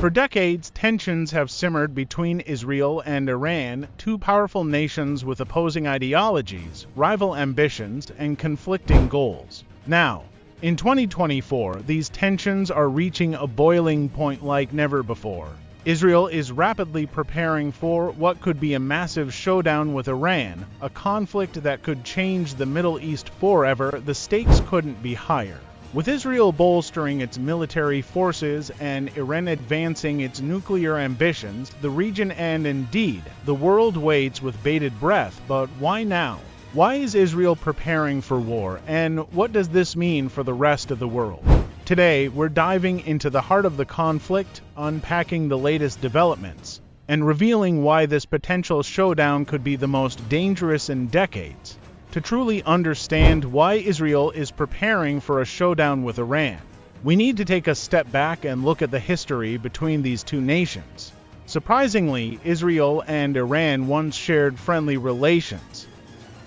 For decades, tensions have simmered between Israel and Iran, two powerful nations with opposing ideologies, rival ambitions, and conflicting goals. Now, in 2024, these tensions are reaching a boiling point like never before. Israel is rapidly preparing for what could be a massive showdown with Iran, a conflict that could change the Middle East forever. The stakes couldn't be higher. With Israel bolstering its military forces and Iran advancing its nuclear ambitions, the region and indeed the world waits with bated breath. But why now? Why is Israel preparing for war, and what does this mean for the rest of the world? Today, we're diving into the heart of the conflict, unpacking the latest developments, and revealing why this potential showdown could be the most dangerous in decades. To truly understand why Israel is preparing for a showdown with Iran, we need to take a step back and look at the history between these two nations. Surprisingly, Israel and Iran once shared friendly relations.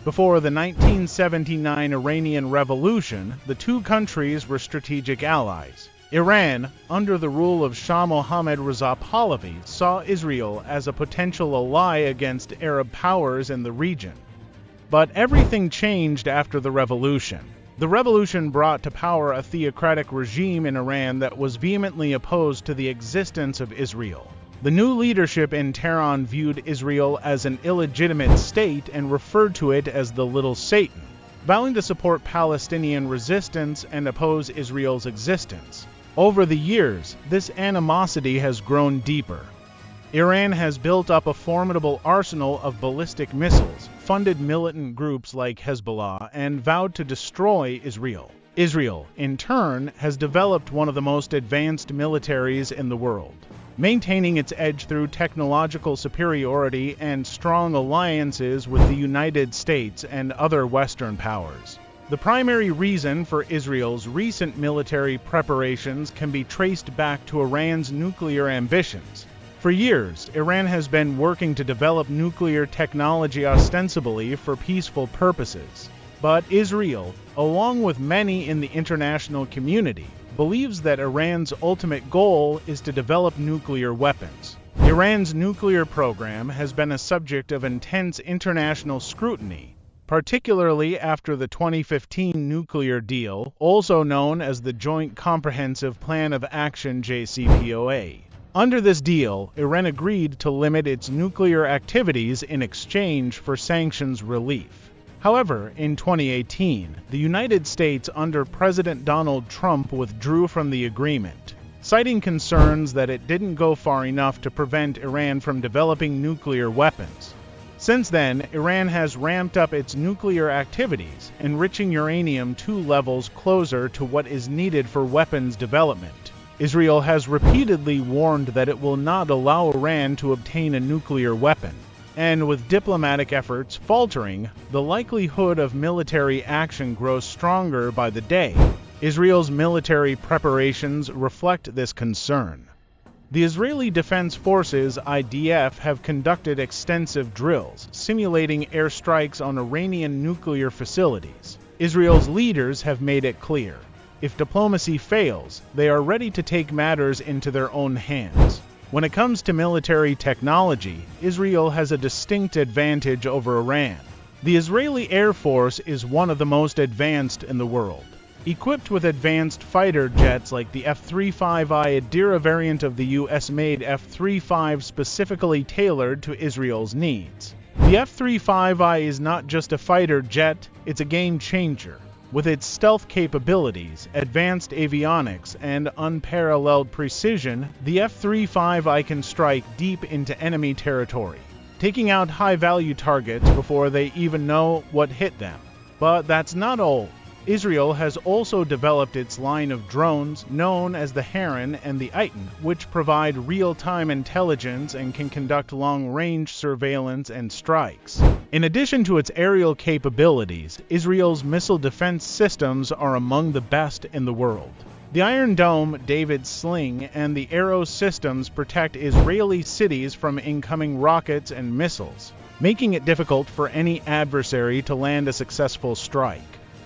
Before the 1979 Iranian Revolution, the two countries were strategic allies. Iran, under the rule of Shah Mohammad Reza Pahlavi, saw Israel as a potential ally against Arab powers in the region. But everything changed after the revolution. The revolution brought to power a theocratic regime in Iran that was vehemently opposed to the existence of Israel. The new leadership in Tehran viewed Israel as an illegitimate state and referred to it as the Little Satan, vowing to support Palestinian resistance and oppose Israel's existence. Over the years, this animosity has grown deeper. Iran has built up a formidable arsenal of ballistic missiles, funded militant groups like Hezbollah, and vowed to destroy Israel. Israel, in turn, has developed one of the most advanced militaries in the world, maintaining its edge through technological superiority and strong alliances with the United States and other Western powers. The primary reason for Israel's recent military preparations can be traced back to Iran's nuclear ambitions. For years, Iran has been working to develop nuclear technology ostensibly for peaceful purposes. But Israel, along with many in the international community, believes that Iran's ultimate goal is to develop nuclear weapons. Iran's nuclear program has been a subject of intense international scrutiny, particularly after the 2015 nuclear deal, also known as the Joint Comprehensive Plan of Action (JCPOA). Under this deal, Iran agreed to limit its nuclear activities in exchange for sanctions relief. However, in 2018, the United States under President Donald Trump withdrew from the agreement, citing concerns that it didn't go far enough to prevent Iran from developing nuclear weapons. Since then, Iran has ramped up its nuclear activities, enriching uranium 2 levels closer to what is needed for weapons development. Israel has repeatedly warned that it will not allow Iran to obtain a nuclear weapon. And with diplomatic efforts faltering, the likelihood of military action grows stronger by the day. Israel's military preparations reflect this concern. The Israeli Defense Forces (IDF) have conducted extensive drills, simulating airstrikes on Iranian nuclear facilities. Israel's leaders have made it clear, if diplomacy fails, they are ready to take matters into their own hands. When it comes to military technology, Israel has a distinct advantage over Iran. The Israeli Air Force is one of the most advanced in the world. Equipped with advanced fighter jets like the F-35I, a Dira variant of the US-made F-35 specifically tailored to Israel's needs. The F-35I is not just a fighter jet, it's a game changer. With its stealth capabilities, advanced avionics, and unparalleled precision, the F-35I can strike deep into enemy territory, taking out high-value targets before they even know what hit them. But that's not all. Israel has also developed its line of drones, known as the Heron and the Iton, which provide real-time intelligence and can conduct long-range surveillance and strikes. In addition to its aerial capabilities, Israel's missile defense systems are among the best in the world. The Iron Dome, David's Sling, and the Arrow systems protect Israeli cities from incoming rockets and missiles, making it difficult for any adversary to land a successful strike.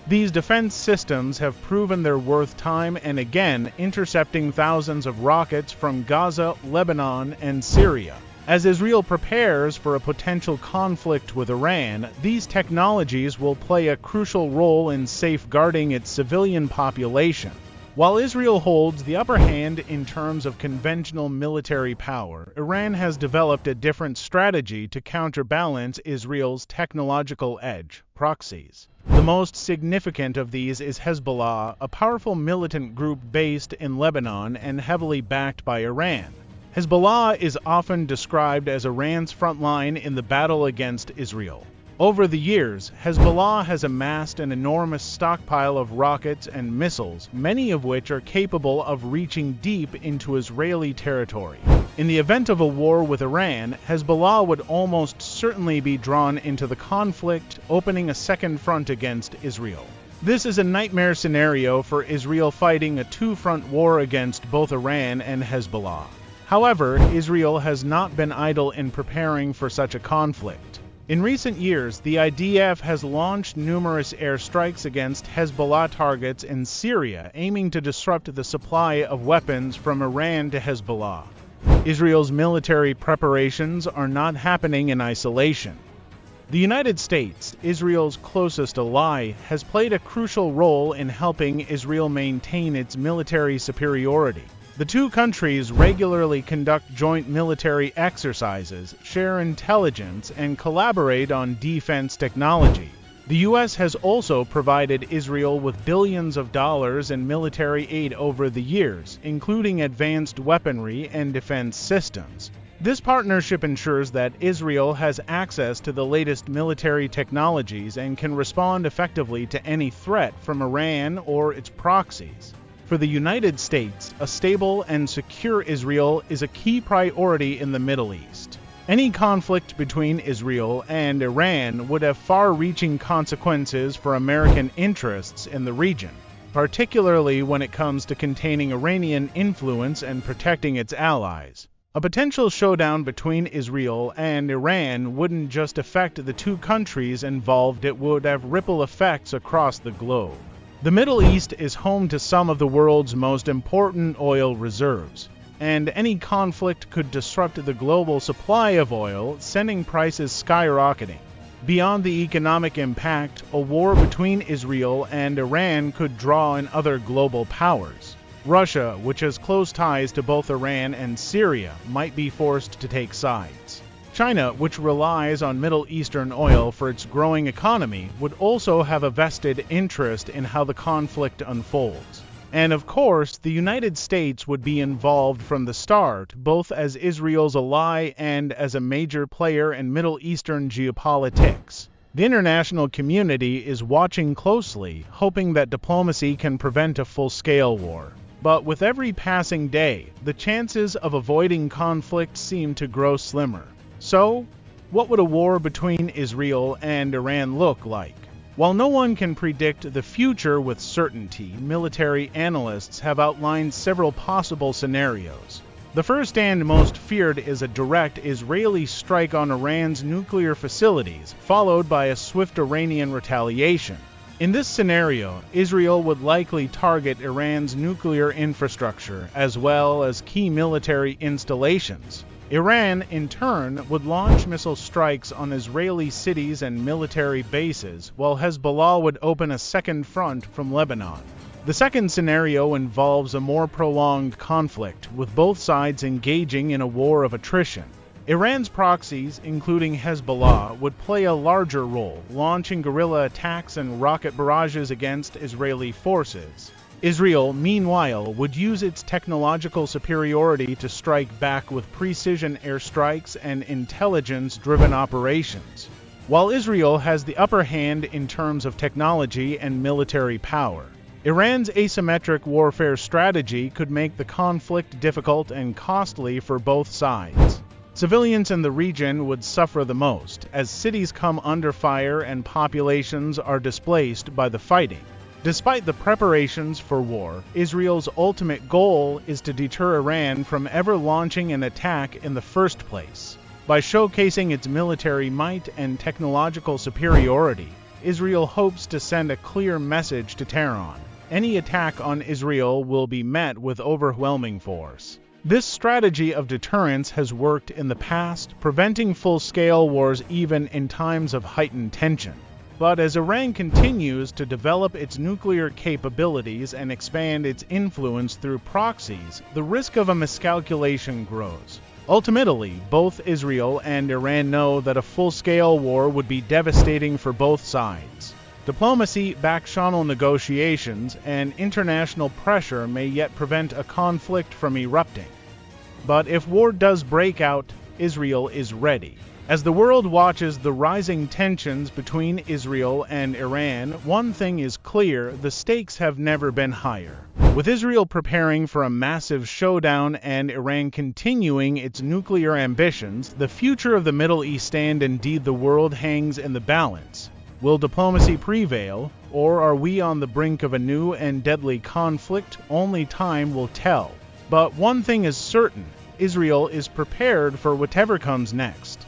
These defense systems have proven their worth time and again, intercepting thousands of rockets from Gaza, Lebanon, and Syria. As Israel prepares for a potential conflict with Iran, these technologies will play a crucial role in safeguarding its civilian population. While Israel holds the upper hand in terms of conventional military power, Iran has developed a different strategy to counterbalance Israel's technological edge: proxies. The most significant of these is Hezbollah, a powerful militant group based in Lebanon and heavily backed by Iran. Hezbollah is often described as Iran's front line in the battle against Israel. Over the years, Hezbollah has amassed an enormous stockpile of rockets and missiles, many of which are capable of reaching deep into Israeli territory. In the event of a war with Iran, Hezbollah would almost certainly be drawn into the conflict, opening a second front against Israel. This is a nightmare scenario for Israel, fighting a two-front war against both Iran and Hezbollah. However, Israel has not been idle in preparing for such a conflict. In recent years, the IDF has launched numerous airstrikes against Hezbollah targets in Syria, aiming to disrupt the supply of weapons from Iran to Hezbollah. Israel's military preparations are not happening in isolation. The United States, Israel's closest ally, has played a crucial role in helping Israel maintain its military superiority. The two countries regularly conduct joint military exercises, share intelligence, and collaborate on defense technology. The U.S. has also provided Israel with billions of dollars in military aid over the years, including advanced weaponry and defense systems. This partnership ensures that Israel has access to the latest military technologies and can respond effectively to any threat from Iran or its proxies. For the United States, a stable and secure Israel is a key priority in the Middle East. Any conflict between Israel and Iran would have far-reaching consequences for American interests in the region, particularly when it comes to containing Iranian influence and protecting its allies. A potential showdown between Israel and Iran wouldn't just affect the two countries involved, it would have ripple effects across the globe. The Middle East is home to some of the world's most important oil reserves, and any conflict could disrupt the global supply of oil, sending prices skyrocketing. Beyond the economic impact, a war between Israel and Iran could draw in other global powers. Russia, which has close ties to both Iran and Syria, might be forced to take sides. China, which relies on Middle Eastern oil for its growing economy, would also have a vested interest in how the conflict unfolds. And of course, the United States would be involved from the start, both as Israel's ally and as a major player in Middle Eastern geopolitics. The international community is watching closely, hoping that diplomacy can prevent a full-scale war. But with every passing day, the chances of avoiding conflict seem to grow slimmer. So, what would a war between Israel and Iran look like? While no one can predict the future with certainty, military analysts have outlined several possible scenarios. The first and most feared is a direct Israeli strike on Iran's nuclear facilities, followed by a swift Iranian retaliation. In this scenario, Israel would likely target Iran's nuclear infrastructure, as well as key military installations. Iran, in turn, would launch missile strikes on Israeli cities and military bases, while Hezbollah would open a second front from Lebanon. The second scenario involves a more prolonged conflict, with both sides engaging in a war of attrition. Iran's proxies, including Hezbollah, would play a larger role, launching guerrilla attacks and rocket barrages against Israeli forces. Israel, meanwhile, would use its technological superiority to strike back with precision airstrikes and intelligence-driven operations. While Israel has the upper hand in terms of technology and military power, Iran's asymmetric warfare strategy could make the conflict difficult and costly for both sides. Civilians in the region would suffer the most, as cities come under fire and populations are displaced by the fighting. Despite the preparations for war, Israel's ultimate goal is to deter Iran from ever launching an attack in the first place. By showcasing its military might and technological superiority, Israel hopes to send a clear message to Tehran. Any attack on Israel will be met with overwhelming force. This strategy of deterrence has worked in the past, preventing full-scale wars even in times of heightened tension. But as Iran continues to develop its nuclear capabilities and expand its influence through proxies, the risk of a miscalculation grows. Ultimately, both Israel and Iran know that a full-scale war would be devastating for both sides. Diplomacy, back-channel negotiations, and international pressure may yet prevent a conflict from erupting. But if war does break out, Israel is ready. As the world watches the rising tensions between Israel and Iran, one thing is clear: the stakes have never been higher. With Israel preparing for a massive showdown and Iran continuing its nuclear ambitions, the future of the Middle East and indeed the world hangs in the balance. Will diplomacy prevail, or are we on the brink of a new and deadly conflict? Only time will tell. But one thing is certain: Israel is prepared for whatever comes next.